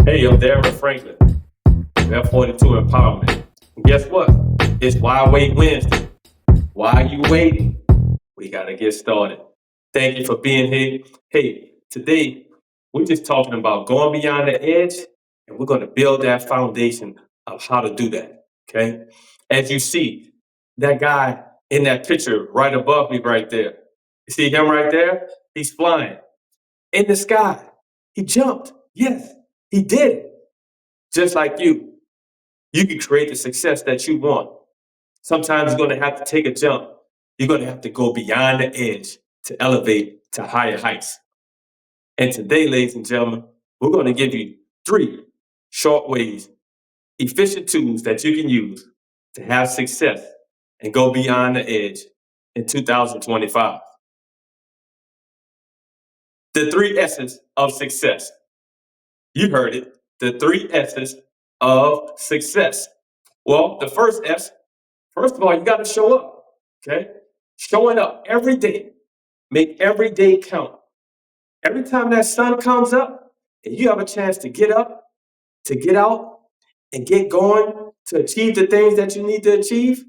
Hey, I'm Darren Franklin, F42 Empowerment. And guess what? It's Why Wait Wednesday. Why are you waiting? We got to get started. Thank you for being here. Hey, today we're just talking about going beyond the edge, and we're going to build that foundation of how to do that. Okay? As you see, that guy in that picture right above me, right there. You see him right there? He's flying in the sky. He jumped. Yes, he did it. Just like you can create the success that you want. Sometimes you're going to have to take a jump. You're going to have to go beyond the edge to elevate to higher heights. And today, ladies and gentlemen, we're going to give you 3 short ways, efficient tools that you can use to have success and go beyond the edge in 2025. The 3 S's of success. You heard it. The 3 S's of success. Well, the first S, first of all, you got to show up. Okay? Showing up every day. Make every day count. Every time that sun comes up and you have a chance to get up, to get out, and get going to achieve the things that you need to achieve,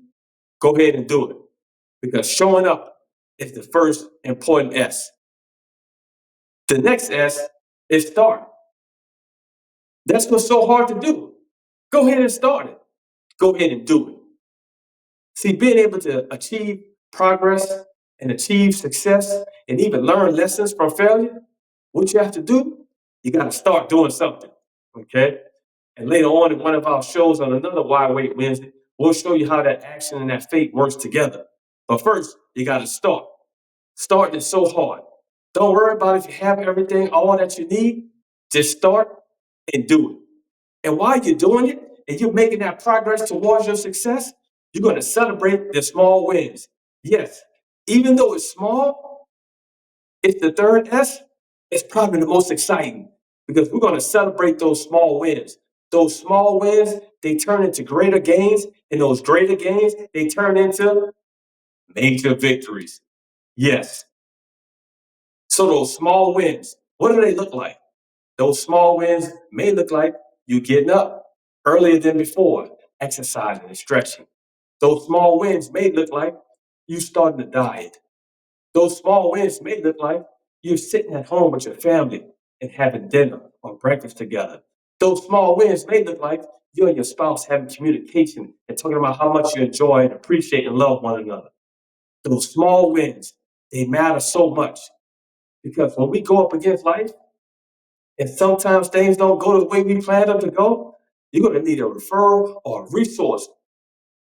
go ahead and do it. Because showing up is the first important S. The next S is start. That's what's so hard to do. Go ahead and start it. Go ahead and do it. See, being able to achieve progress and achieve success and even learn lessons from failure, what you have to do, you got to start doing something. Okay? And later on in one of our shows on another Why Wait Wednesday, we'll show you how that action and that fate works together. But first, you got to start. Starting is so hard. Don't worry about if you have everything, all that you need. Just start and do it. And while you're doing it and you're making that progress towards your success, you're going to celebrate the small wins. Yes, even though it's small, it's the third S, it's probably the most exciting because we're going to celebrate those small wins. Those small wins, they turn into greater gains, and those greater gains, they turn into major victories. Yes. So those small wins, what do they look like? Those small wins may look like you getting up earlier than before, exercising and stretching. Those small wins may look like you starting a diet. Those small wins may look like you're sitting at home with your family and having dinner or breakfast together. Those small wins may look like you and your spouse having communication and talking about how much you enjoy and appreciate and love one another. Those small wins, they matter so much because when we go up against life, and sometimes things don't go the way we planned them to go, you're going to need a referral or a resource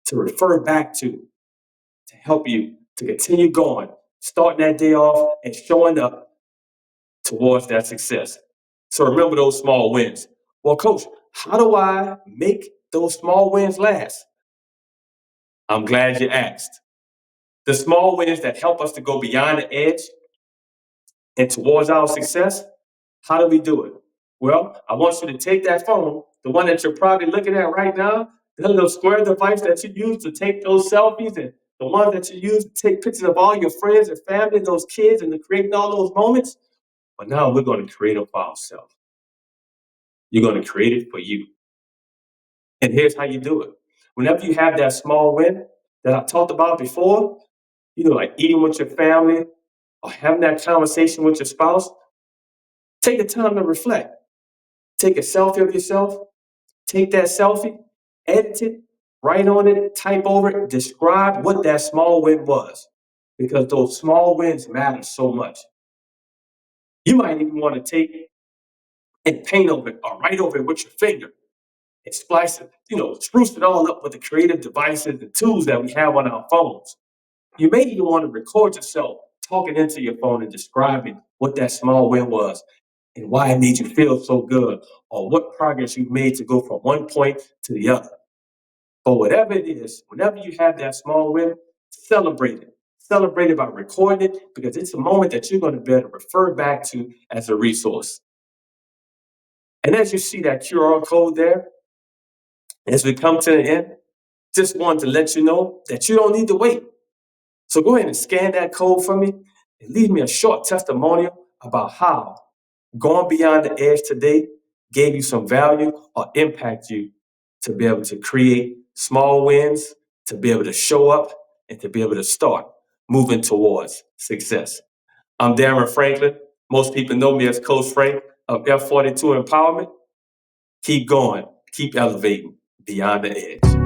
to refer back to help you to continue going, starting that day off and showing up towards that success. So remember those small wins. Well, coach, how do I make those small wins last? I'm glad you asked. The small wins that help us to go beyond the edge and towards our success, how do we do it? Well, I want you to take that phone, the one that you're probably looking at right now, that little square device that you use to take those selfies and the one that you use to take pictures of all your friends and family, those kids, and to create all those moments. But now we're going to create it for ourselves. You're going to create it for you. And here's how you do it. Whenever you have that small win that I talked about before, like eating with your family or having that conversation with your spouse, take the time to reflect. Take a selfie of yourself, take that selfie, edit it, write on it, type over it, describe what that small win was. Because those small wins matter so much. You might even want to take and paint over it or write over it with your finger and splice it, spruce it all up with the creative devices and tools that we have on our phones. You may even want to record yourself talking into your phone and describing what that small win was and why it made you feel so good, or what progress you've made to go from one point to the other. But whatever it is, whenever you have that small win, celebrate it. Celebrate it by recording it because it's a moment that you're going to be able to refer back to as a resource. And as you see that QR code there, as we come to the end, just wanted to let you know that you don't need to wait. So go ahead and scan that code for me and leave me a short testimonial about how going beyond the edge today gave you some value or impact you to be able to create small wins, to be able to show up, and to be able to start moving towards success. I'm Darren Franklin. Most people know me as Coach Frank of F42 Empowerment. Keep going, keep elevating beyond the edge.